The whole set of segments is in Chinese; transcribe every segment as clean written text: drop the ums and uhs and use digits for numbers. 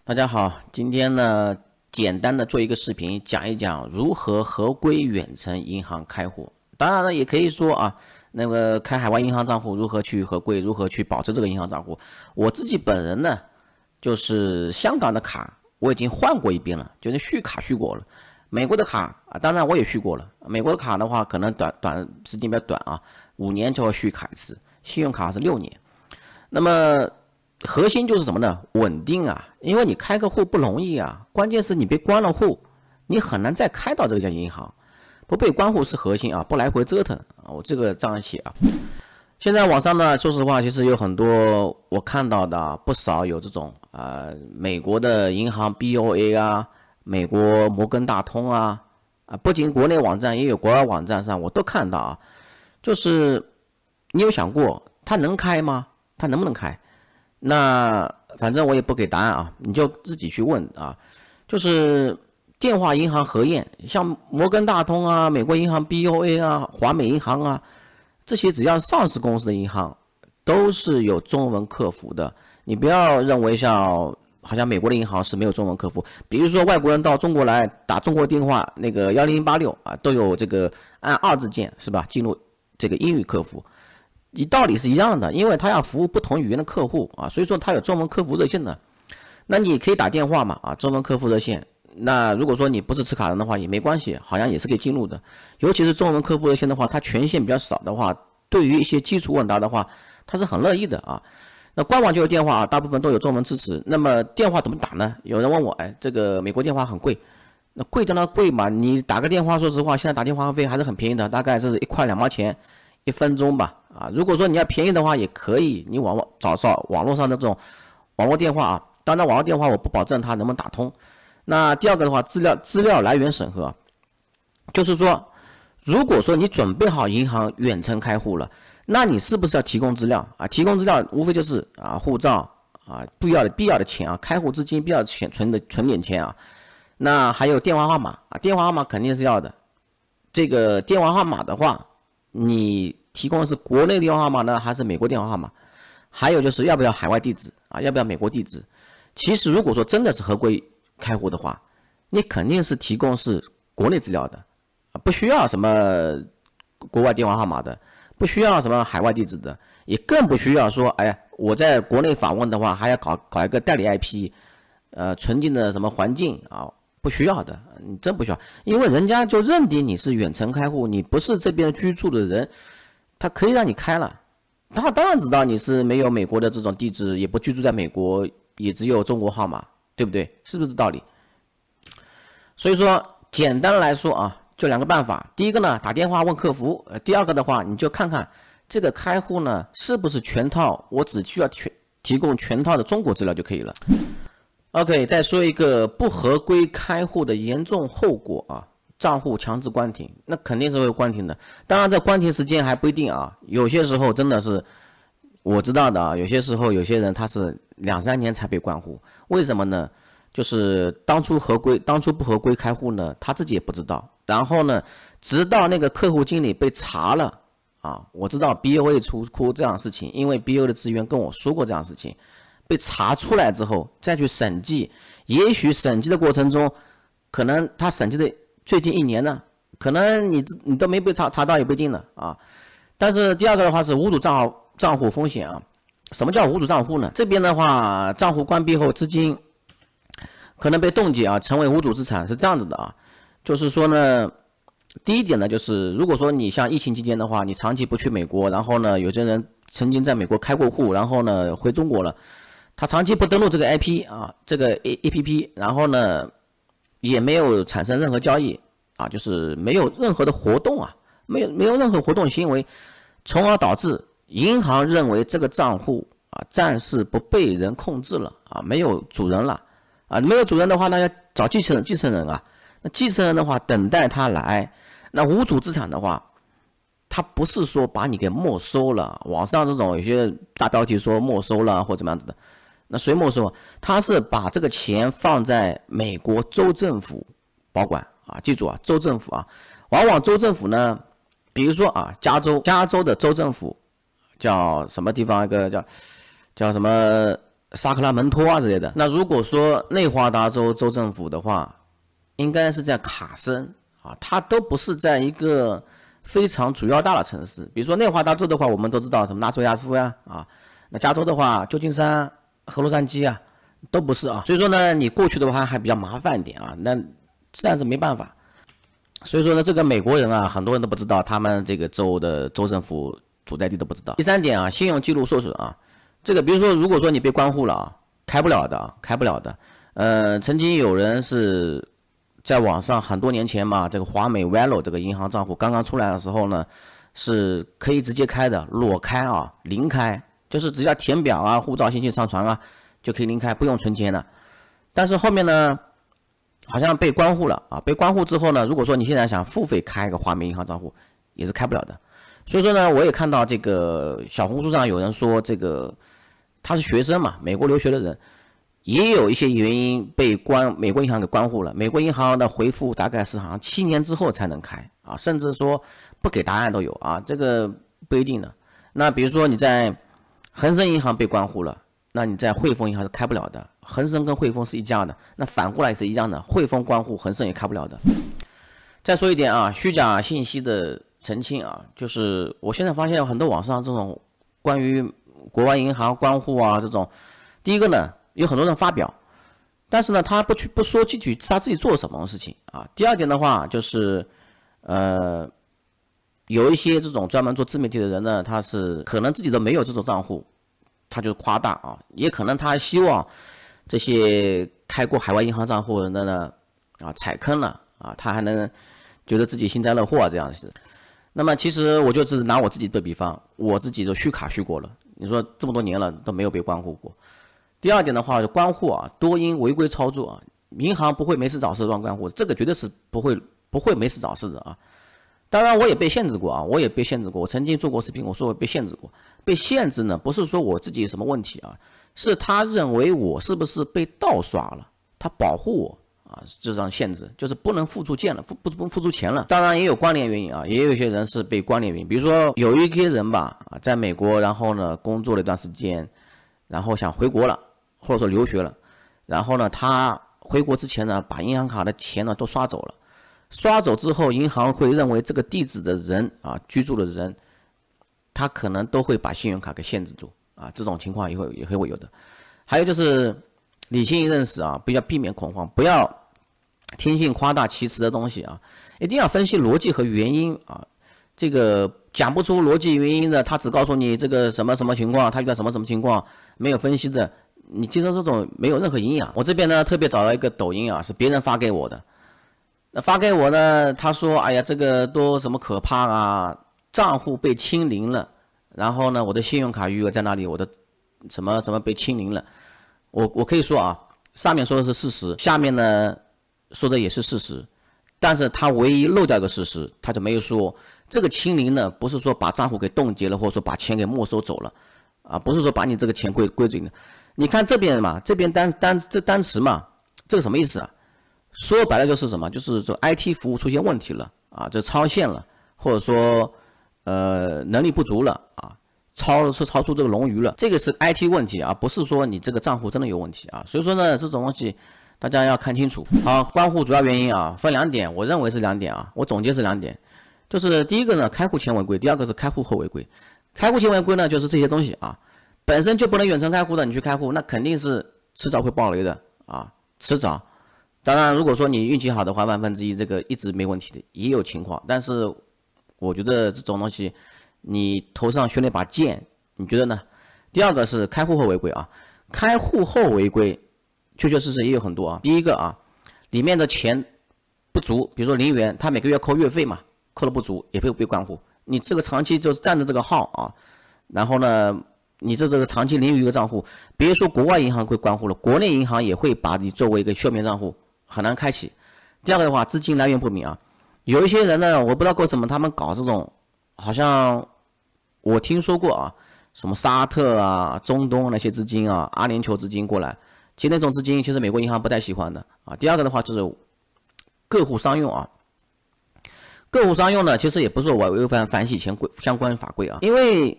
大家好，今天呢，简单的做一个视频，讲一讲如何合规远程银行开户。当然呢，也可以说啊，那个开海外银行账户如何去合规，如何去保持这个银行账户。我自己本人呢，就是香港的卡我已经换过一遍了，就是续卡续过了。美国的卡啊，当然我也续过了。美国的卡的话，可能短时间比较短啊，5年就要续卡一次，信用卡是6年。那么核心就是什么呢？稳定啊，因为你开个户不容易啊，关键是你被关了户，你很难再开到这家银行，不被关户是核心啊，不来回折腾啊，我这个这样写啊。现在网上呢，说实话，其实有很多我看到的不少有这种美国的银行 BOA 啊，美国摩根大通啊，不仅国内网站也有国外网站上我都看到啊，就是你有想过它能开吗？它能不能开？那反正我也不给答案啊，你就自己去问啊。就是电话银行核验，像摩根大通啊、美国银行 BOA 啊、华美银行啊，这些只要上市公司的银行都是有中文客服的。你不要认为好像美国的银行是没有中文客服，比如说外国人到中国来打中国电话，那个1086啊，都有这个按2字键是吧，进入这个英语客服。道理是一样的，因为他要服务不同语言的客户啊，所以说他有中文客服热线的。那你可以打电话嘛啊，中文客服热线。那如果说你不是持卡人的话也没关系，好像也是可以进入的。尤其是中文客服热线的话，它权限比较少的话，对于一些基础问答的话，它是很乐意的啊。那官网就有电话啊，大部分都有中文支持。那么电话怎么打呢？有人问我，这个美国电话很贵，那贵在那贵嘛？你打个电话，说实话，现在打电话费还是很便宜的，大概是1块2毛钱1分钟吧。啊，如果说你要便宜的话，也可以，你找网络上的这种网络电话啊。当然，网络电话我不保证它能不能打通。那第二个的话，资料来源审核，就是说，如果说你准备好银行远程开户了，那你是不是要提供资料啊？提供资料无非就是护照啊，必要的钱啊，开户资金必要的钱存点钱啊。那还有电话号码啊，电话号码肯定是要的。这个电话号码的话，你提供的是国内电话号码呢，还是美国电话号码？还有就是要不要海外地址啊？要不要美国地址？其实如果说真的是合规开户的话，你肯定是提供是国内资料的，不需要什么国外电话号码的，不需要什么海外地址的，也更不需要说，我在国内访问的话，还要搞一个代理 IP，纯净的什么环境啊？不需要的，你真不需要，因为人家就认定你是远程开户，你不是这边居住的人。他可以让你开了，他当然知道你是没有美国的这种地址，也不居住在美国，也只有中国号码，对不对？是不是这道理？所以说，简单来说啊，就2个办法。第一个呢，打电话问客服；第二个的话，你就看看这个开户呢是不是全套，我只需要提供全套的中国资料就可以了。OK， 再说一个不合规开户的严重后果啊。账户强制关停，那肯定是会关停的。当然，这关停时间还不一定啊。有些时候真的是我知道的啊。有些时候有些人他是2、3年才被关户，为什么呢？就是当初不合规开户呢，他自己也不知道。然后呢，直到那个客户经理被查了啊，我知道 BOA 出过这样的事情，因为 BOA 的职员跟我说过这样的事情，被查出来之后再去审计，也许审计的过程中，可能他审计的最近1年呢，可能你都没被查到也不一定的啊。但是第二个的话是无主账户风险啊。什么叫无主账户呢？这边的话，账户关闭后资金可能被冻结啊，成为无主资产，是这样子的啊。就是说呢，第一点呢，就是如果说你像疫情期间的话，你长期不去美国，然后呢，有些人曾经在美国开过户，然后呢回中国了，他长期不登录这个 IP 啊，这个 APP， 然后呢也没有产生任何交易啊，就是没有任何的活动啊，没有任何活动行为，从而导致银行认为这个账户啊暂时不被人控制了啊，没有主人了啊，没有主人的话，那要找继承人啊，那继承人的话等待他来，那无主资产的话，他不是说把你给没收了，网上这种有些大标题说没收了或怎么样子的。那谁没收？他是把这个钱放在美国州政府保管啊，记住啊，州政府啊，往往州政府呢，比如说啊，加州的州政府叫什么地方？一个叫什么萨克拉门托啊之类的。那如果说内华达州州政府的话，应该是在卡森啊，它都不是在一个非常主要大的城市。比如说内华达州的话，我们都知道什么拉斯维加斯啊，那加州的话，旧金山和洛杉矶啊，都不是啊。所以说呢，你过去的话还比较麻烦一点啊，那自然是没办法。所以说呢，这个美国人啊，很多人都不知道他们这个州的州政府所在地都不知道。第三点啊，信用记录受损啊，这个比如说如果说你被关户了啊，开不了的。曾经有人是在网上很多年前嘛，这个华美 Velo 这个银行账户刚刚出来的时候呢，是可以直接开的，裸开啊，零开，就是只要填表啊，护照信息上传啊，就可以零开，不用存钱了。但是后面呢，好像被关户了啊！被关户之后呢，如果说你现在想付费开一个华美银行账户，也是开不了的。所以说呢，我也看到这个小红书上有人说，这个他是学生嘛，美国留学的人，也有一些原因被美国银行给关户了。美国银行的回复大概是好像7年之后才能开啊，甚至说不给答案都有啊，这个不一定的。那比如说你在恒生银行被关户了，那你在汇丰银行是开不了的。恒生跟汇丰是一家的，那反过来也是一样的，汇丰关户，恒生也开不了的。再说一点啊，虚假信息的澄清啊，就是我现在发现有很多网上这种关于国外银行关户啊这种，第一个呢，有很多人发表，但是呢，他不说具体他自己做什么事情啊。第二点的话，就是有一些这种专门做自媒体的人呢，他是可能自己都没有这种账户，他就夸大啊，也可能他希望这些开过海外银行账户的人呢，踩坑了啊，他还能觉得自己幸灾乐祸啊这样子。那么其实我就是拿我自己的比方，我自己都续卡续过了，你说这么多年了都没有被关户过。第二点的话，关户啊多因违规操作啊，银行不会没事找事乱关户，这个绝对是不会没事找事的啊。当然我也被限制过啊，我曾经做过视频，我说我被限制过。被限制呢，不是说我自己有什么问题啊，是他认为我是不是被盗刷了，他保护我啊，这样限制就是不能付出钱了，不付出钱了。当然也有关联原因啊，也有一些人是被关联原因，比如说有一些人吧，在美国，然后呢工作了一段时间，然后想回国了，或者说留学了，然后呢他回国之前呢，把银行卡的钱呢都刷走了。刷走之后，银行会认为这个地址的人啊，居住的人，他可能都会把信用卡给限制住啊，这种情况也会有的。还有就是理性认识啊，不要避免恐慌，不要听信夸大其词的东西啊，一定要分析逻辑和原因啊。这个讲不出逻辑原因的，他只告诉你这个什么什么情况，他遇到什么什么情况，没有分析的，你接受这种没有任何营养。我这边呢特别找了一个抖音啊，是别人发给我的。那发给我呢，他说哎呀这个多什么可怕啊，账户被清零了，然后呢我的信用卡余额在哪里，我的什么被清零了。我可以说啊，上面说的是事实，下面呢说的也是事实，但是他唯一漏掉一个事实，他就没有说这个清零呢不是说把账户给冻结了，或者说把钱给没收走了啊，不是说把你这个钱归嘴了。你看这边嘛，这边单词嘛，这个什么意思啊？说白了就是什么？就是这 IT 服务出现问题了啊，这超限了，或者说能力不足了啊，超出这个冗余了，这个是 IT 问题啊，不是说你这个账户真的有问题啊。所以说呢，这种东西大家要看清楚。好，关户主要原因啊，分2点，我认为是2点啊，我总结是2点，就是第一个呢，开户前违规，第二个是开户后违规。开户前违规呢，就是这些东西啊，本身就不能远程开户的，你去开户，那肯定是迟早会爆雷的啊，迟早。当然，如果说你运气好的话，1/1000这个一直没问题的，也有情况。但是我觉得这种东西，你头上悬了一把剑，你觉得呢？第二个是开户后违规啊，开户后违规，确确实实也有很多啊。第一个啊，里面的钱不足，比如说0元，他每个月扣月费嘛，扣的不足也会被关户。你这个长期就占着这个号啊，然后呢，你这个长期零余一个账户，别说国外银行会关户了，国内银行也会把你作为一个休眠账户。很难开启。第二个的话，资金来源不明啊，有一些人呢，我不知道为什么他们搞这种，好像我听说过啊，什么沙特啊、中东那些资金啊、阿联酋资金过来，其实那种资金其实美国银行不太喜欢的啊。第二个的话就是个户商用啊，个户商用呢，其实也不是我违反反洗钱相关法规啊，因为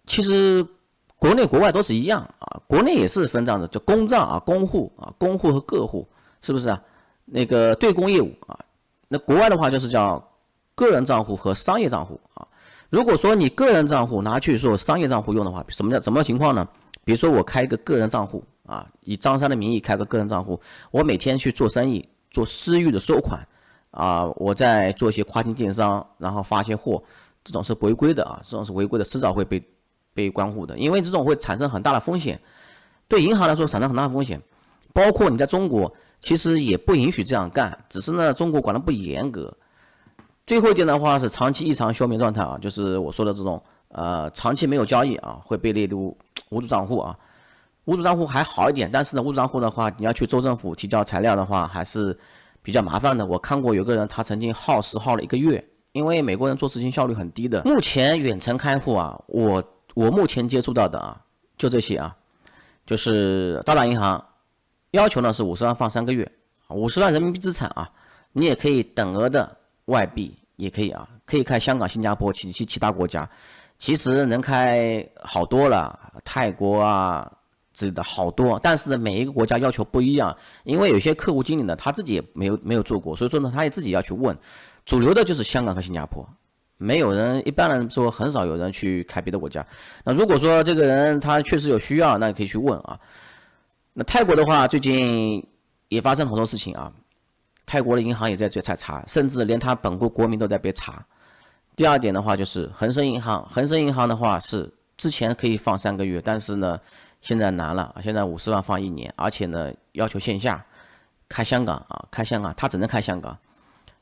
其实国内国外都是一样啊，国内也是分这样的，叫公账啊、公户啊、公户和个户，是不是啊？那个对公业务啊，那国外的话就是叫个人账户和商业账户啊。如果说你个人账户拿去做商业账户用的话，什么情况呢？比如说我开一个个人账户啊，以张三的名义开个个人账户，我每天去做生意，做私域的收款啊，我在做一些跨境电商，然后发一些货，这种是违规的啊，这种是违规的，迟早会被关户的，因为这种会产生很大的风险，对银行来说产生很大的风险，包括你在中国其实也不允许这样干，只是呢中国管得不严格。最后一点的话是长期异常休眠状态啊，就是我说的这种长期没有交易啊，会被列入无主账户啊。无主账户还好一点，但是呢无主账户的话，你要去州政府提交材料的话还是比较麻烦的。我看过有个人他曾经耗时耗了1个月，因为美国人做事情效率很低的。目前远程开户啊，我目前接触到的啊，就这些啊，就是渣打银行要求呢是50万放3个月，50万人民币资产啊，你也可以等额的外币也可以啊，可以开香港、新加坡其他国家，其实能开好多了，泰国啊之类的好多，但是呢每一个国家要求不一样，因为有些客户经理呢他自己也没有做过，所以说呢他也自己要去问，主流的就是香港和新加坡。没有人，一般人说很少有人去开别的国家。那如果说这个人他确实有需要，那可以去问啊。那泰国的话，最近也发生很多事情啊，泰国的银行也在查，甚至连他本国国民都在被查。第二点的话就是恒生银行，恒生银行的话是之前可以放3个月，但是呢现在难了，现在50万放1年，而且呢要求线下开香港啊，开香港，他只能开香港。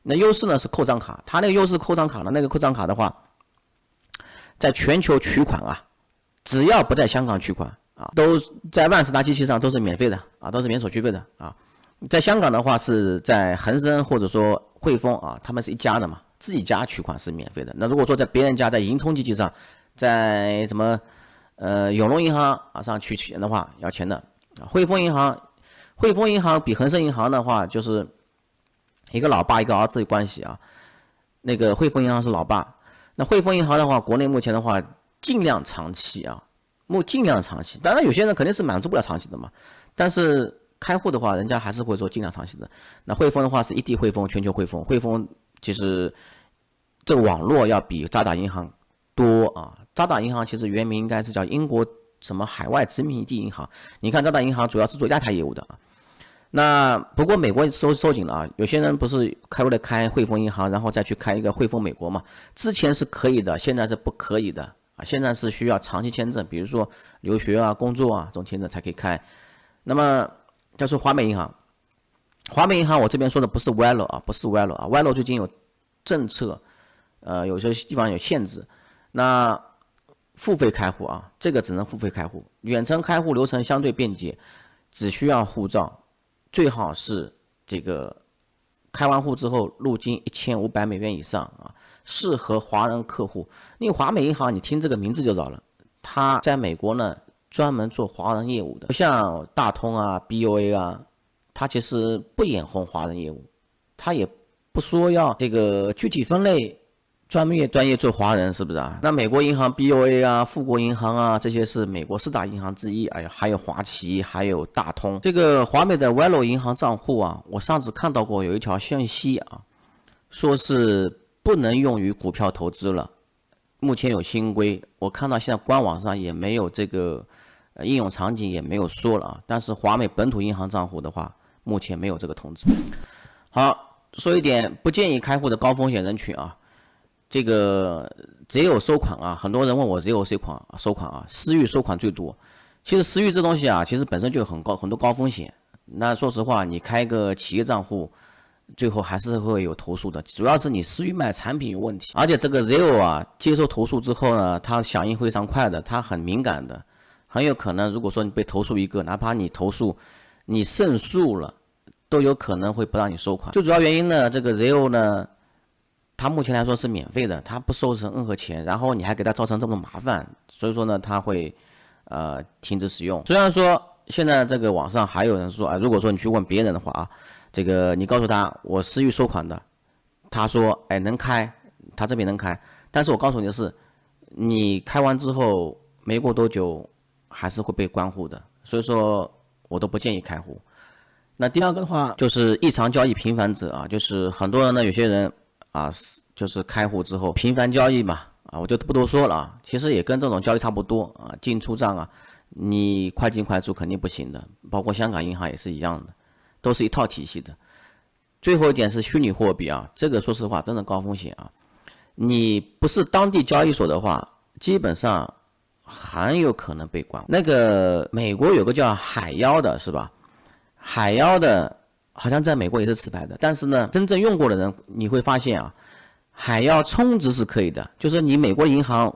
那优势呢是扣张卡，它那个优势扣张卡呢，那个扣张卡的话，在全球取款啊，只要不在香港取款啊，都在万事达机器上都是免费的啊，都是免手续费的啊。在香港的话是在恒生或者说汇丰啊，他们是一家的嘛，自己家取款是免费的。那如果说在别人家，在银通机器上，在什么永隆银行啊上取钱的话要钱的啊。汇丰银行比恒生银行的话就是一个老爸一个儿子的关系啊，那个汇丰银行是老爸，那汇丰银行的话，国内目前的话尽量长期啊，尽量长期，当然有些人肯定是满足不了长期的嘛，但是开户的话，人家还是会说尽量长期的。那汇丰的话是一地汇丰、全球汇丰，汇丰其实这个网络要比渣打银行多啊。渣打银行其实原名应该是叫英国什么海外殖民地银行，你看渣打银行主要是做亚太业务的啊。那不过美国收紧了啊，有些人不是为了开汇丰银行，然后再去开一个汇丰美国嘛？之前是可以的，现在是不可以的啊！现在是需要长期签证，比如说留学啊、工作啊这种签证才可以开。那么再说华美银行，华美银行我这边说的不是 Wello 啊，不是 Wello 啊 ，Wello 最近有政策，有些地方有限制。那付费开户啊，这个只能付费开户，远程开户流程相对便捷，只需要护照。最好是这个开完户之后入金$1500以上啊，适合华人客户。因为华美银行你听这个名字就知道了，它在美国呢专门做华人业务的，不像大通啊、BOA 啊，它其实不眼红华人业务，它也不说要这个具体分类。专业做华人是不是啊？那美国银行 BOA 啊、富国银行啊，这些是美国4大银行之一。哎呀，还有华旗，还有大通。这个华美的 Wello 银行账户啊，我上次看到过有一条信息啊，说是不能用于股票投资了。目前有新规，我看到现在官网上也没有这个应用场景，也没有说了啊。但是华美本土银行账户的话，目前没有这个通知。好，说一点不建议开户的高风险人群啊。这个只有收款啊，很多人问我只有收款啊，私域收款最多。其实私域这东西啊，其实本身就有很多高风险。那说实话，你开个企业账户，最后还是会有投诉的，主要是你私域卖产品有问题。而且这个 Zero 啊，接收投诉之后呢，它响应非常快的，它很敏感的，很有可能如果说你被投诉一个，哪怕你投诉你胜诉了，都有可能会不让你收款。最主要原因呢，这个 Zero 呢。它目前来说是免费的，它不收任何钱，然后你还给它造成这么麻烦，所以说呢，它会停止使用。虽然说现在这个网上还有人说啊，如果说你去问别人的话啊，这个你告诉他我私域收款的，他说哎能开，他这边能开，但是我告诉你的是，你开完之后没过多久，还是会被关户的，所以说我都不建议开户。那第二个的话就是异常交易频繁者啊，就是很多人呢，有些人啊，就是开户之后频繁交易嘛，啊，我就不多说了啊，其实也跟这种交易差不多啊，进出账啊，你快进快出肯定不行的，包括香港银行也是一样的，都是一套体系的。最后一点是虚拟货币啊，这个说实话真的高风险啊，你不是当地交易所的话，基本上很有可能被关。那个美国有个叫海妖的是吧？海妖的好像在美国也是持牌的，但是呢，真正用过的人你会发现啊，海妖充值是可以的，就是你美国银行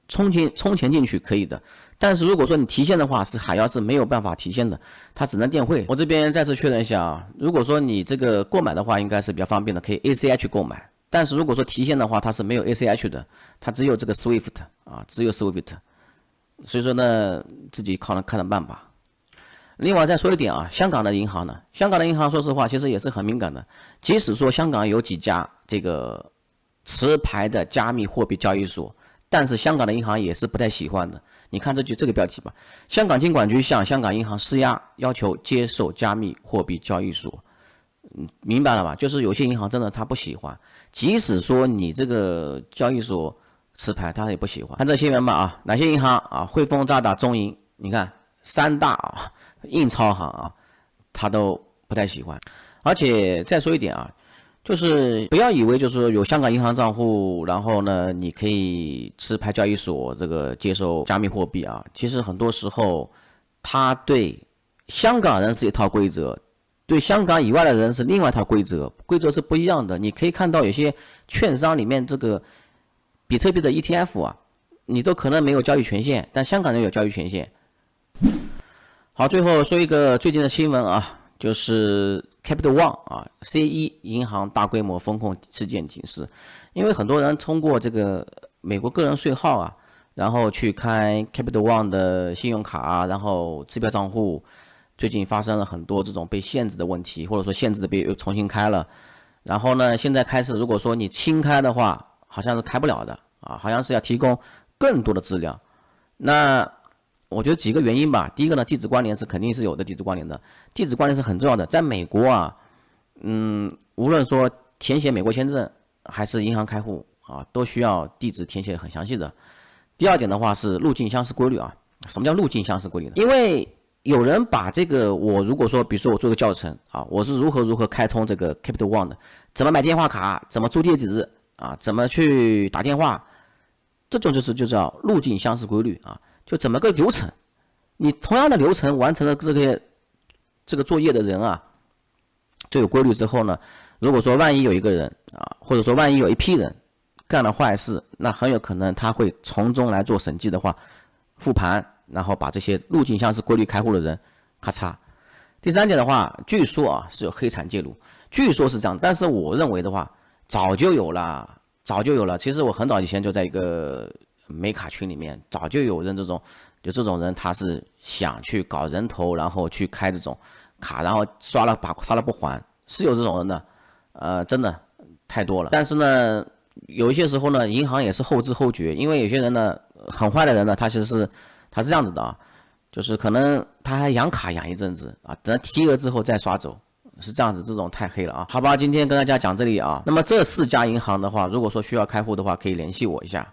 充钱进去可以的，但是如果说你提现的话，是海妖是没有办法提现的，它只能电汇。我这边再次确认一下啊，如果说你这个购买的话，应该是比较方便的，可以 ACH 购买，但是如果说提现的话，它是没有 ACH 的，它只有这个 SWIFT 啊，只有 SWIFT， 所以说呢，自己看着办吧。另外再说一点啊，香港的银行呢，香港的银行说实话其实也是很敏感的，即使说香港有几家这个持牌的加密货币交易所，但是香港的银行也是不太喜欢的。你看这个标题吧，香港金管局向香港银行施压，要求接受加密货币交易所。明白了吧？就是有些银行真的他不喜欢，即使说你这个交易所持牌，他也不喜欢。看这新闻吧啊，哪些银行啊？汇丰、渣打、中银，你看三大啊印钞行啊，他都不太喜欢。而且再说一点啊，就是不要以为就是有香港银行账户，然后呢，你可以持牌交易所这个接受加密货币啊。其实很多时候，他对香港人是一套规则，对香港以外的人是另外一套规则，规则是不一样的。你可以看到有些券商里面这个比特币的 ETF 啊，你都可能没有交易权限，但香港人有交易权限。好，最后说一个最近的新闻啊，就是 Capital One 啊 ，C1 银行大规模风控事件警示。因为很多人通过这个美国个人税号啊，然后去开 Capital One 的信用卡啊，然后支票账户，最近发生了很多这种被限制的问题，或者说限制的被又重新开了。然后呢，现在开始如果说你新开的话，好像是开不了的啊，好像是要提供更多的资料。那我觉得几个原因吧。第一个呢，地址关联是肯定是有的，地址关联的，地址关联是很重要的。在美国啊，无论说填写美国签证还是银行开户啊，都需要地址填写很详细的。第二点的话是路径相似规律啊。什么叫路径相似规律呢？因为有人把这个，我如果说，比如说我做个教程啊，我是如何开通这个 Capital One 的，怎么买电话卡，怎么租地址啊，怎么去打电话，这种就叫路径相似规律啊。就怎么个流程，你同样的流程完成了这个作业的人啊，就有规律之后呢，如果说万一有一个人啊，或者说万一有一批人干了坏事，那很有可能他会从中来做审计的话，复盘，然后把这些路径相似规律开户的人咔嚓。第三点的话，据说啊是有黑产介入，据说是这样，但是我认为的话，早就有了。其实我很早以前就在一个美卡群里面，早就有人这种人他是想去搞人头，然后去开这种卡，然后刷了不还，是有这种人的，真的太多了。但是呢，有一些时候呢，银行也是后知后觉，因为有些人呢，很坏的人呢，他是这样子的啊，就是可能他还养卡养一阵子啊，等提额之后再刷走。是这样子，这种太黑了啊！好吧，今天跟大家讲这里啊。那么这4家银行的话，如果说需要开户的话，可以联系我一下。